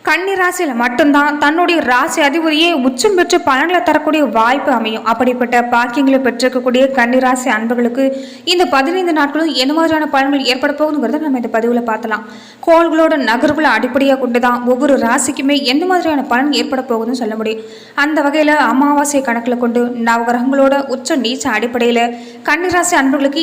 கன்னி ராசியில மட்டும்தான் தன்னுடைய ராசி அதிபதியே உச்சம் பெற்று பலன்களை தரக்கூடிய வாய்ப்பு அமையும். அப்படிப்பட்ட பாக்கியங்களை பெற்றிருக்கக்கூடிய கன்னி ராசி அன்புகளுக்கு இந்த 15 நாட்களும் என்ன மாதிரியான பலன்கள் ஏற்பட போகுதுங்கிறத நம்ம இந்த பதிவுல பார்த்தலாம். கோள்களோட நகர்வுகளை அடிப்படையாக கொண்டுதான் ஒவ்வொரு ராசிக்குமே எந்த மாதிரியான பலன் ஏற்பட போகுதுன்னு சொல்ல முடியும். அந்த வகையில அமாவாசை கணக்கில் கொண்டு நவகிரகங்களோட உச்ச நீச்ச அடிப்படையில கன்னி ராசி அன்புகளுக்கு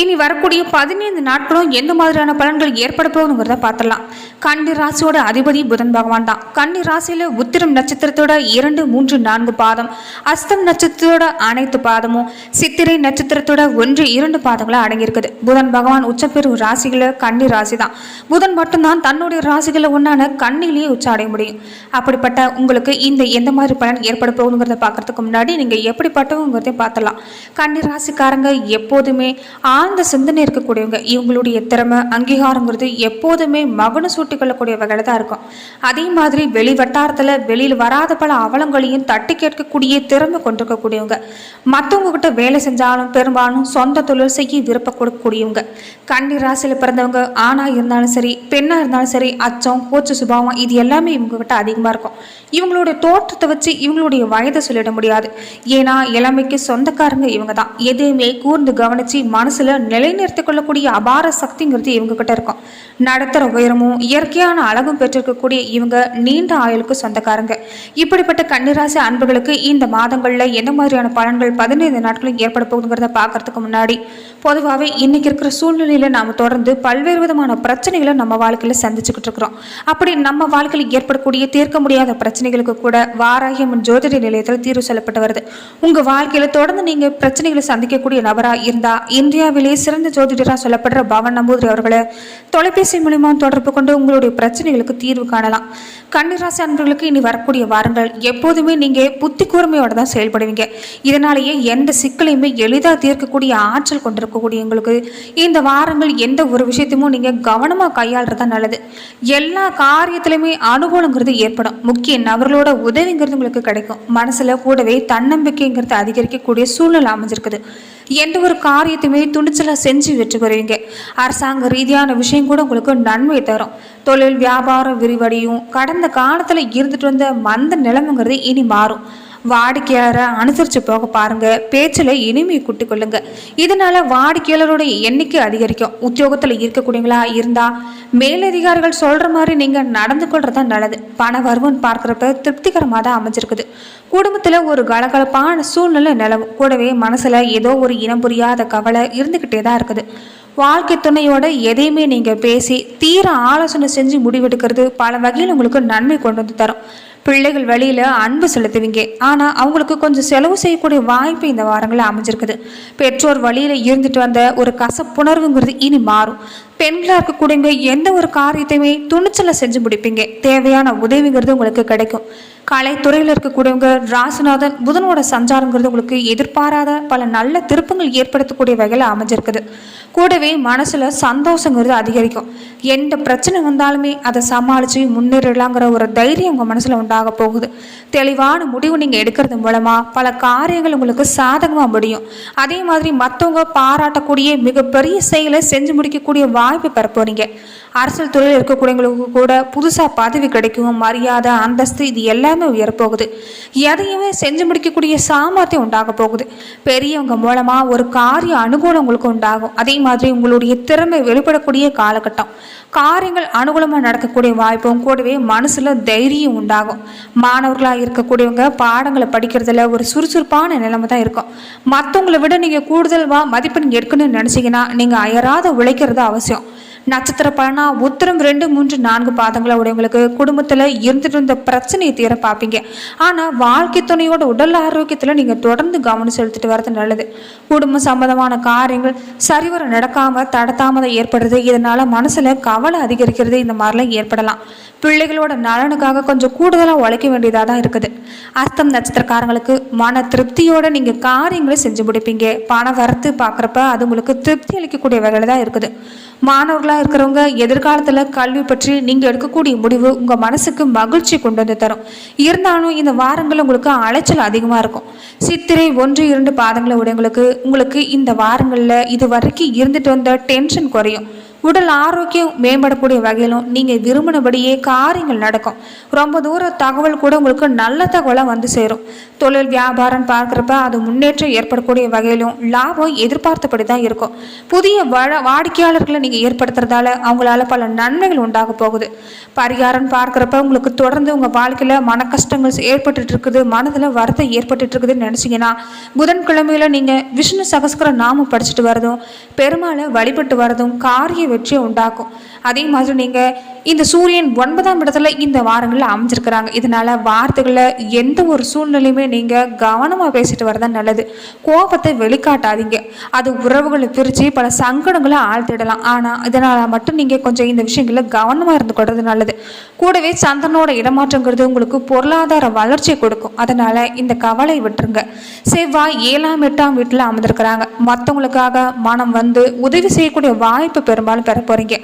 இனி வரக்கூடிய 15 நாட்களும் எந்த மாதிரியான பலன்கள் ஏற்பட போகுதுங்கிறத பார்த்துடலாம். கன்னி ராசியோட அதிபதி புதன் பகவான் தான். கன்னி ராசியில உத்திரம் நட்சத்திரத்தோட 2, 3, 4 பாதம், அஸ்தம் நட்சத்திரத்தோட அனைத்து பாதமும், சித்திரை நட்சத்திரத்தோட 1, 2 பாதங்களா அடங்கியிருக்குது. புதன் பகவான் உச்சப்பெரு ராசிகள கன்னி ராசி தான். புதன் மட்டும்தான் தன்னுடைய ராசிகளை ஒன்றான கண்ணிலேயே உச்ச அடைய முடியும். அப்படிப்பட்ட உங்களுக்கு இந்த எந்த மாதிரி பலன் ஏற்பட போகுதுங்கிறத பார்க்கறதுக்கு முன்னாடி நீங்க எப்படிப்பட்டவங்கிறதையும் பார்த்துடலாம். கன்னி ராசிக்காரங்க எப்போதுமே ஆழ்ந்த சிந்தனை இருக்கக்கூடியவங்க. இவங்களுடைய திறமை அங்கீகாரங்கிறது எப்போதுமே மகனை சூட்டிக்கொள்ளக்கூடிய வகையில தான் இருக்கும். அதே மாதிரி வெளி வட்டாரத்துல வெளியில் வராத பல அவலங்களையும் தட்டி கேட்கக்கூடிய திறமை கொண்டிருக்கக்கூடியவங்க. மற்றவங்க கிட்ட வேலை செஞ்சாலும் பெரும்பாலும் சொந்த தொழில் செய்ய விருப்பம் கொடுக்கக்கூடியவங்க. கன்னி ராசியில பிறந்தவங்க ஆணா இருந்தாலும் சரி பெண்ணா இருந்தாலும் சரி அச்சம் கூச்ச சுபாவம் இது எல்லாமே இவங்க கிட்ட அதிகமா இருக்கும். இவங்களுடைய தோற்றத்தை வச்சு இவங்களுடைய வயதை சொல்லிட முடியாது. ஏன்னா இளமைக்கு சொந்தக்காரங்க இவங்க தான். எதையுமே கூர்ந்து கவனிச்சு மனசுல நிலைநிறுத்திக் கொள்ளக்கூடிய அபார சக்திங்கிறது இவங்க கிட்ட இருக்கும். நடுத்தர உயரமும் இயற்கையான அழகும் பெற்றிருக்கக்கூடிய இவங்க நீண்ட ஆயுளுக்கு சொந்தக்காரங்க. இப்படிப்பட்ட கன்னிராசி அன்புகளுக்கு இந்த மாதங்கள்ல என்ன மாதிரியான பலன்கள் 15 நாட்களும் ஏற்பட போகுதுங்கிறத பார்க்கறதுக்கு முன்னாடி பொதுவாகவே இன்னைக்கு இருக்கிற சூழ்நிலையில நாம தொடர்ந்து பல்வேறு விதமான பிரச்சனைகளை நம்ம வாழ்க்கையில சந்திச்சுக்கிட்டு இருக்கிறோம். அப்படி நம்ம வாழ்க்கையில் ஏற்படக்கூடிய தீர்க்க முடியாத பிரச்சனைகளுக்கு கூட வாராகியம்மன் ஜோதிட நிலையத்தில் தீர்வு சொல்லப்பட்டு வருது. உங்க வாழ்க்கையில தொடர்ந்து நீங்க பிரச்சனைகளை சந்திக்கக்கூடிய நபரா இருந்தா இந்தியாவிலே சிறந்த ஜோதிடரா சொல்லப்படுற பவன் நம்பூதிரி அவர்களை தொலைபேசி மூலமா தொடர்பு கொண்டு உங்களுடைய பிரச்சனைகளுக்கு தீர்வு காணலாம். கன்னிராசி அன்பர்களுக்கு இனி வரக்கூடிய வாரங்கள் எப்போதுமே நீங்க புத்தி கூர்மையோட தான் செயல்படுவீங்க. இதனாலேயே எந்த சிக்கலையுமே எளிதாக தீர்க்கக்கூடிய ஆற்றல் கொண்டிருக்கக்கூடிய உங்களுக்கு இந்த வாரங்கள் எந்த ஒரு விஷயத்தையும் நீங்க கவனமா கையாளுறதா நல்லது. எல்லா காரியத்திலுமே அனுகூலங்கிறது ஏற்படும். முக்கிய நபர்களோட உதவிங்கிறது உங்களுக்கு கிடைக்கும். மனசுல கூடவே தன்னம்பிக்கைங்கிறது அதிகரிக்கக்கூடிய சூழ்நிலை அமைஞ்சிருக்குது. எந்த ஒரு காரியத்தையுமே துணிச்சலா செஞ்சு வெற்றி பெறுவீங்க. அரசாங்க ரீதியான விஷயம் கூட உங்களுக்கு நன்மை தரும். தொழில் வியாபாரம் விரிவடையும். கடந்த காலத்துல இருந்துட்டு வந்த மந்த நிலைமைங்கிறது இனி மாறும். வாடிக்கையாளரை அனுசரித்து போக பாருங்க. பேச்சில் இனிமையை கூட்டிக் கொள்ளுங்க. இதனால வாடிக்கையாளருடைய எண்ணிக்கை அதிகரிக்கும். உத்தியோகத்தில் இருக்கக்கூடியவங்களா இருந்தா மேலதிகாரிகள் சொல்ற மாதிரி நீங்க நடந்து கொள்றதா நல்லது. பண வருவன் பார்க்குறப்ப திருப்திகரமாக தான் அமைஞ்சிருக்குது. குடும்பத்துல ஒரு கலகலப்பான சூழ்நிலை நிலவும். கூடவே மனசுல ஏதோ ஒரு இனம் புரியாத கவலை இருந்துகிட்டே தான் இருக்குது. வாழ்க்கை துணையோட எதையுமே நீங்க பேசி தீர ஆலோசனை செஞ்சு முடிவெடுக்கிறது பல வகையில் உங்களுக்கு நன்மை கொண்டு வந்து தரும். பிள்ளைகள் வழியில அன்பு செலுத்துவீங்க. ஆனா அவங்களுக்கு கொஞ்சம் செலவு செய்யக்கூடிய வாய்ப்பு இந்த வாரங்களில் அமைஞ்சிருக்குது. பெற்றோர் வழியில இருந்துட்டு வந்த ஒரு கசப்புணர்வுங்கிறது இனி மாறும். பெண்களாக இருக்கக்கூடியவங்க எந்த ஒரு காரியத்தையுமே துணிச்சலை செஞ்சு முடிப்பீங்க. தேவையான உதவிங்கிறது உங்களுக்கு கிடைக்கும். கலைத்துறையில் இருக்கக்கூடியவங்க ராசிநாதன் புதனோட சஞ்சாரங்கிறது உங்களுக்கு எதிர்பாராத பல நல்ல திருப்பங்கள் ஏற்படுத்தக்கூடிய வகையில் அமைஞ்சிருக்குது. கூடவே மனசுல சந்தோஷங்கிறது அதிகரிக்கும். எந்த பிரச்சனை வந்தாலுமே அதை சமாளித்து முன்னேறலாங்கிற ஒரு தைரியம் உங்கள் மனசில் உண்டாக போகுது. தெளிவான முடிவு நீங்கள் எடுக்கிறது மூலமாக பல காரியங்கள் உங்களுக்கு சாதகமாக முடியும். அதே மாதிரி மற்றவங்க பாராட்டக்கூடிய மிகப்பெரிய செயலை செஞ்சு முடிக்கக்கூடிய வாய்ப்பு பெற போறீங்க. அரசியல் துறையில் இருக்கக்கூடியவங்களுக்கு கூட புதுசாக பதவி கிடைக்கும். மரியாதை அந்தஸ்து இது எல்லாமே உயரப்போகுது. எதையுமே செஞ்சு முடிக்கக்கூடிய சாமர்த்தியம் உண்டாக போகுது. பெரியவங்க மூலமாக ஒரு காரிய அனுகூலம் உங்களுக்கு உண்டாகும். அதே மாதிரி உங்களுடைய திறமை வெளிப்படக்கூடிய காலகட்டம். காரியங்கள் அனுகூலமாக நடக்கக்கூடிய வாய்ப்பும் கூடவே மனசுல தைரியம் உண்டாகும். மாணவர்களாக இருக்கக்கூடியவங்க பாடங்களை படிக்கிறதுல ஒரு சுறுசுறுப்பான நிலைமை தான் இருக்கும். மற்றவங்களை விட நீங்கள் கூடுதல் மதிப்பெண் எடுக்கணும்னு நினச்சிங்கன்னா நீங்கள் அயராத உழைக்கிறது அவசியம். நட்சத்திர பலனா உத்திரம் 2, 3, 4 பாதங்களை உடையவங்களுக்கு குடும்பத்தில் இருந்துட்டு இருந்த பிரச்சனையை தீர பார்ப்பீங்க. ஆனால் வாழ்க்கை துணையோட உடல் ஆரோக்கியத்தில் நீங்கள் தொடர்ந்து கவனம் செலுத்திட்டு வரது நல்லது. குடும்ப சம்பந்தமான காரியங்கள் சரிவர நடக்காமல் தடத்தாமதம் ஏற்படுறது. இதனால மனசில் கவலை அதிகரிக்கிறது. இந்த மாதிரிலாம் ஏற்படலாம். பிள்ளைகளோட நலனுக்காக கொஞ்சம் கூடுதலாக உழைக்க வேண்டியதாக தான் இருக்குது. அஸ்தம் நட்சத்திரக்காரங்களுக்கு மன திருப்தியோட நீங்கள் காரியங்களை செஞ்சு முடிப்பீங்க. பண வரத்து பார்க்குறப்ப அது உங்களுக்கு திருப்தி அளிக்கக்கூடிய வகையில் தான் இருக்குது. மாணவர்களாக இருக்கிறவங்க எதிர்காலத்தில் கல்வி பற்றி நீங்கள் எடுக்கக்கூடிய முடிவு உங்கள் மனசுக்கு மகிழ்ச்சி கொண்டு வந்து தரும். இருந்தாலும் இந்த வாரங்கள் உங்களுக்கு அலைச்சல் அதிகமாக இருக்கும். சித்திரை 1, 2 பாதங்களை உடையவங்களுக்கு உங்களுக்கு இந்த வாரங்களில் இது வரைக்கும் இருந்துட்டு வந்த டென்ஷன் குறையும். உடல் ஆரோக்கியம் மேம்படக்கூடிய வகையிலும் நீங்கள் விரும்பினபடியே காரியங்கள் நடக்கும். ரொம்ப தூர தகவல் கூட உங்களுக்கு நல்ல தகவலாக வந்து சேரும். தொழில் வியாபாரம் பார்க்குறப்ப அது முன்னேற்றம் ஏற்படக்கூடிய வகையிலும் லாபம் எதிர்பார்த்தபடி தான் இருக்கும். புதிய வாடிக்கையாளர்களை நீங்கள் ஏற்படுத்துறதால அவங்களால பல நன்மைகள் உண்டாக போகுது. பரிகாரம் பார்க்குறப்ப உங்களுக்கு தொடர்ந்து உங்கள் வாழ்க்கையில் மன கஷ்டங்கள் ஏற்பட்டு இருக்குது, மனதில் வருத்தம் ஏற்பட்டு இருக்குதுன்னு நினச்சிங்கன்னா புதன்கிழமையில் நீங்கள் விஷ்ணு சகஸ்கர நாமம் படிச்சுட்டு வரதும் பெருமாளை வழிபட்டு வரதும் காரிய வெற்றியை உண்டாக்கும். அதே மாதிரி நீங்கள் இந்த சூரியன் 9ஆம் இடத்துல இந்த வாரங்களில் அமைஞ்சிருக்கிறாங்க. இதனால வார்த்தைகளில் எந்த ஒரு சூழ்நிலையுமே நீங்கள் கவனமாக பேசிட்டு வரதான் நல்லது. கோபத்தை வெளிக்காட்டாதீங்க, அது உறவுகளை பிரித்து பல சங்கடங்களை ஆழ்த்திடலாம். ஆனால் இதனால் மட்டும் நீங்கள் கொஞ்சம் இந்த விஷயங்களில் கவனமாக இருந்து கொள்வது நல்லது. கூடவே சந்திரனோட இடமாற்றங்கிறது உங்களுக்கு பொருளாதார வளர்ச்சியை கொடுக்கும். அதனால் இந்த கவலை விட்டுருங்க. செவ்வாய் 7ஆம் 8ஆம் வீட்டில் அமர்ந்திருக்கிறாங்க. மற்றவங்களுக்காக மனம் வந்து உதவி செய்யக்கூடிய வாய்ப்பு பெரும்பாலும் பெற போகிறீங்க.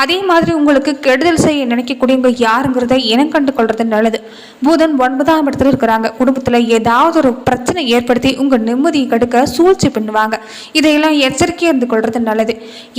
அதே மாதிரி உங்களுக்கு கெடுதல் செய்ய நினைக்கக்கூடியவங்க யாருங்கிறத இனம் கண்டு கொள்றது நல்லது. புதன் 9ஆம் இடத்துல இருக்கிறாங்க. குடும்பத்தில் ஏதாவது ஒரு பிரச்சனை ஏற்படுத்தி உங்கள் நிம்மதியை கெடுக்க சூழ்ச்சி பண்ணுவாங்க. இதையெல்லாம் எச்சரிக்கையாக இருந்து கொள்வது நல்லது.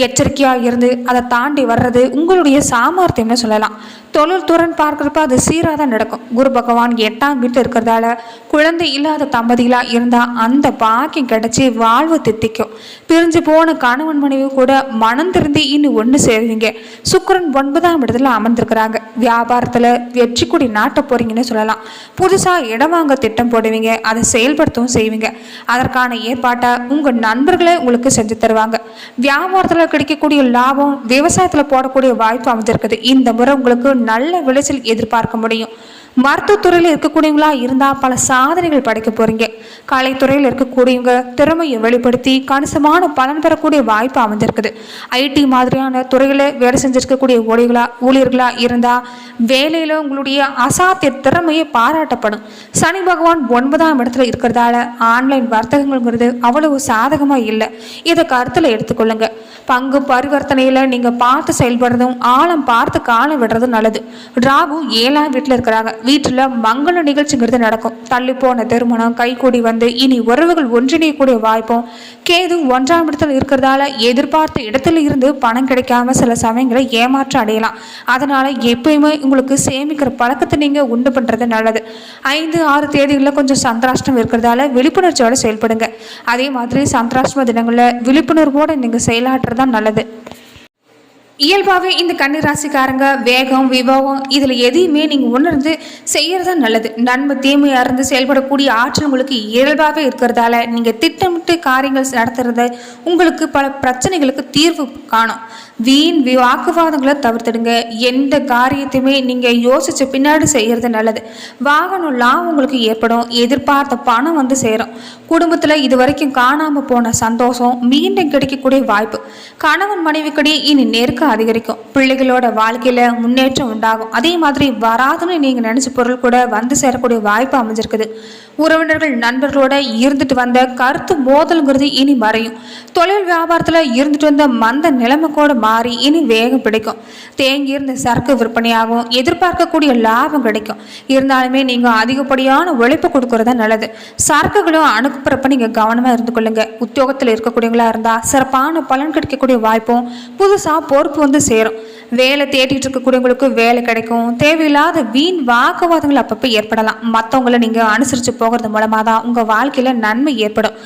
எச்சரிக்கையாக இருந்து அதை தாண்டி வர்றது உங்களுடைய சாமர்த்தியம்னு சொல்லலாம். தொழில் துறன் பார்க்குறப்ப அது சீராக தான் நடக்கும். குரு பகவான் 8ஆம் வீட்டில் இருக்கிறதால குழந்தை இல்லாத தம்பதிகளாக இருந்தால் அந்த பாக்கியம் கிடைச்சி வாழ்வு தித்திக்கும். பிரிஞ்சு போன கணவன் மனைவி கூட மனம் திருந்தி இன்னும் ஒன்று சேருவீங்க. சுக்கிரன் 9ஆம் இடத்துல அமர்ந்திருக்கிறாங்க. வியாபாரத்தில் வெற்றி கொடி நாட்ட போறீங்கன்னு சொல்லலாம். புதுசாக இடம் வாங்க திட்டம் போடுவீங்க, அதை செயல்படுத்தவும் செய்வீங்க. அதற்கான ஏற்பாட்டை உங்கள் நண்பர்களே உங்களுக்கு செஞ்சு தருவாங்க. வியாபாரத்தில் கிடைக்கக்கூடிய லாபம் விவசாயத்தில் போடக்கூடிய வாய்ப்பு அமைஞ்சிருக்குது. இந்த முறை உங்களுக்கு நல்ல விளைச்சல் எதிர்பார்க்க முடியும். மருத்துவத்துறையில் இருக்கக்கூடியவங்களா இருந்தால் பல சாதனைகள் படைக்க போறீங்க. கலைத்துறையில் இருக்கக்கூடியவங்க திறமையை வெளிப்படுத்தி கணிசமான பலன் பெறக்கூடிய வாய்ப்பு அமைஞ்சிருக்குது. ஐடி மாதிரியான துறையில் வேலை செஞ்சிருக்கக்கூடிய ஊழியர்களா இருந்தால் வேலையில் உங்களுடைய அசாத்திய திறமையை பாராட்டப்படும். சனி பகவான் 9ஆம் இடத்துல இருக்கிறதால ஆன்லைன் வர்த்தகங்கள்ங்கிறது அவ்வளவு சாதகமாக இல்லை. இதை கருத்தில் எடுத்துக்கொள்ளுங்க. பங்கு பரிவர்த்தனையில் நீங்கள் பார்த்து செயல்படுறதும் ஆழம் பார்த்து காலம் விடுறதும் நல்லது. ராகு 7ஆம் வீட்டில் இருக்கிறாங்க. வீட்டில் மங்கள நிகழ்ச்சிங்கிறது நடக்கும். தள்ளி போன திருமணம் கைகூடி வந்து இனி உறவுகள் ஒன்றிணையக்கூடிய வாய்ப்பும். கேது 1ஆம் இடத்துல இருக்கிறதால எதிர்பார்த்த இடத்துல இருந்து பணம் கிடைக்காம சில சமயங்களை ஏமாற்றம் அடையலாம். அதனால எப்பயுமே உங்களுக்கு சேமிக்கிற பழக்கத்தை நீங்க உண்டு பண்றது நல்லது. 5, 6 தேதிகளில் கொஞ்சம் சந்திராஷ்டம் இருக்கிறதால விழிப்புணர்ச்சியோட செயல்படுங்க. அதே மாதிரி சந்திராஷ்டம தினங்களில் விழிப்புணர்வோடு நீங்க செயலாற்றுறதான் நல்லது. இயல்பாகவே இந்த கன்னிராசிக்காரங்க வேகம் விவேகம் இதில் எதையுமே நீங்கள் உணர்ந்து செய்கிறது நல்லது. நன்மை தீமையாக இருந்து செயல்படக்கூடிய ஆற்றல் உங்களுக்கு இயல்பாகவே இருக்கிறதால நீங்கள் திட்டமிட்டு காரியங்கள் நடத்துறது உங்களுக்கு பல பிரச்சனைகளுக்கு தீர்வு காணும். வீண் வாக்குவாதங்களை தவிர்த்துடுங்க. எந்த காரியத்தையுமே நீங்கள் யோசித்த பின்னாடி செய்கிறது நல்லது. வாகனம் லாபம் உங்களுக்கு ஏற்படும். எதிர்பார்த்த பணம் வந்து சேரும். குடும்பத்தில் இது வரைக்கும் காணாமல் போன சந்தோஷம் மீண்டும் கிடைக்கக்கூடிய வாய்ப்பு. கணவன் மனைவிக்கிடையே இனி நெருக்கம் அதிகரிக்கும். பிள்ளைகளோட வாழ்க்கையில் முன்னேற்றம் உண்டாகும். அதே மாதிரி வராதுன்னு நீங்கள் நினச்ச பொருள் கூட வந்து சேரக்கூடிய வாய்ப்பு அமைஞ்சிருக்குது. உறவினர்கள் நண்பர்களோட இருந்துட்டு வந்த கருத்து மோதல்ங்கிறது இனி மறையும். தொழில் வியாபாரத்தில் இருந்துட்டு வந்த மந்த நிலைமை கூட மாறி இனி வேகம் பிடிக்கும். தேங்கி இருந்த சரக்கு விற்பனையாகும். எதிர்பார்க்கக்கூடிய லாபம் கிடைக்கும். இருந்தாலுமே நீங்கள் அதிகப்படியான உழைப்பு கொடுக்கறதா நல்லது. சரக்குகளும் அனுப்புறப்ப நீங்கள் கவனமாக இருந்து கொள்ளுங்க. உத்தியோகத்தில் இருக்கக்கூடியவங்களா இருந்தால் சிறப்பான பலன் கிடைக்கக்கூடிய வாய்ப்பும் புதுசாக பொறுப்பு வந்து சேரும். வேலை தேடிட்டு இருக்கக்கூடியவங்களுக்கு வேலை கிடைக்கும். தேவையில்லாத வீண் வாக்குவாதங்கள் அப்பப்போ ஏற்படலாம். மற்றவங்களை நீங்கள் அனுசரித்து போகிறது மூலமாக தான் உங்கள் வாழ்க்கையில் நன்மை ஏற்படும்.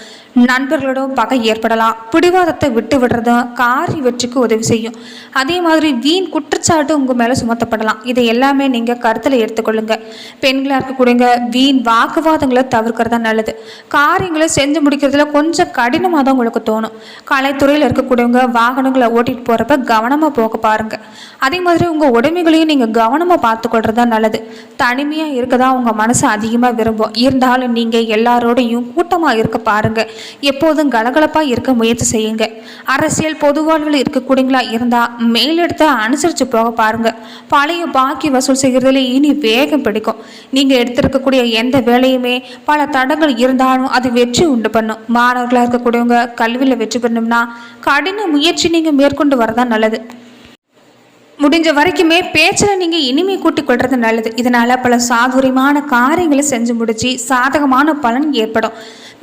நண்பர்களோடும் பகை ஏற்படலாம். பிடிவாதத்தை விட்டு விடுறதும் காரிய வெற்றிக்கு உதவி செய்யும். அதே மாதிரி வீண் குற்றச்சாட்டு உங்கள் மேலே சுமத்தப்படலாம். இதை எல்லாமே நீங்கள் கருத்தில் எடுத்துக்கொள்ளுங்க. பெண்களாக இருக்கக்கூடியவங்க வீண் வாக்குவாதங்களை தவிர்க்கிறதா நல்லது. காரியங்களை செஞ்சு முடிக்கிறதுல கொஞ்சம் கடினமாக தான் உங்களுக்கு தோணும். கலைத்துறையில் இருக்கக்கூடியவங்க வாகனங்களை ஓட்டிட்டு போகிறப்ப கவனமாக போக பாருங்க. அதே மாதிரி உங்கள் உடைமைகளையும் நீங்கள் கவனமாக பார்த்துக்கொள்றதா நல்லது. தனிமையாக இருக்கதா உங்கள் மனசு அதிகமாக விரும்பும். இருந்தாலும் நீங்கள் எல்லாரோடையும் கூட்டமாக இருக்க பாருங்க. எப்போதும் கலகலப்பாக இருக்க முயற்சி செய்யுங்க. அரசியல் பொது வாழ்வில் இருக்கக்கூடியங்களா இருந்தால் மேலிடத்தை அனுசரித்து போக பாருங்க. பழைய பாக்கி வசூல் செய்கிறதுல இனி வேகம் பிடிக்கும். நீங்கள் எடுத்திருக்கக்கூடிய எந்த வேலையுமே பல தடங்கள் இருந்தாலும் அது வெற்றி உண்டு பண்ணும். மாணவர்களாக இருக்கக்கூடியவங்க கல்வியில் வெற்றி பெறணும்னா கடின முயற்சி நீங்கள் மேற்கொண்டு வரதான் நல்லது. முடிஞ்ச வரைக்குமே பேச்சில் நீங்கள் இனிமை கூட்டிக் கொள்வது நல்லது. இதனால் பல சாதுரியமான காரியங்களை செஞ்சு முடிச்சு சாதகமான பலன் ஏற்படும்.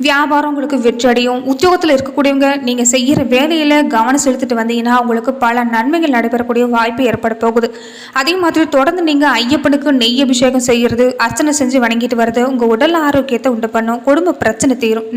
வியாபாரம் உங்களுக்கு வெற்றி அடையும். உத்தியோகத்தில் இருக்கக்கூடியவங்க நீங்கள் செய்கிற வேலையில் கவனம் செலுத்திட்டு வந்தீங்கன்னா உங்களுக்கு பல நன்மைகள் நடைபெறக்கூடிய வாய்ப்பு ஏற்பட போகுது. அதே மாதிரி தொடர்ந்து நீங்கள் ஐயப்பனுக்கு நெய் அபிஷேகம் செய்கிறது, அர்ச்சனை செஞ்சு வணங்கிட்டு வர்றது உங்கள் உடல் ஆரோக்கியத்தை உண்டு பண்ணும். குடும்ப பிரச்சனை தீரும்.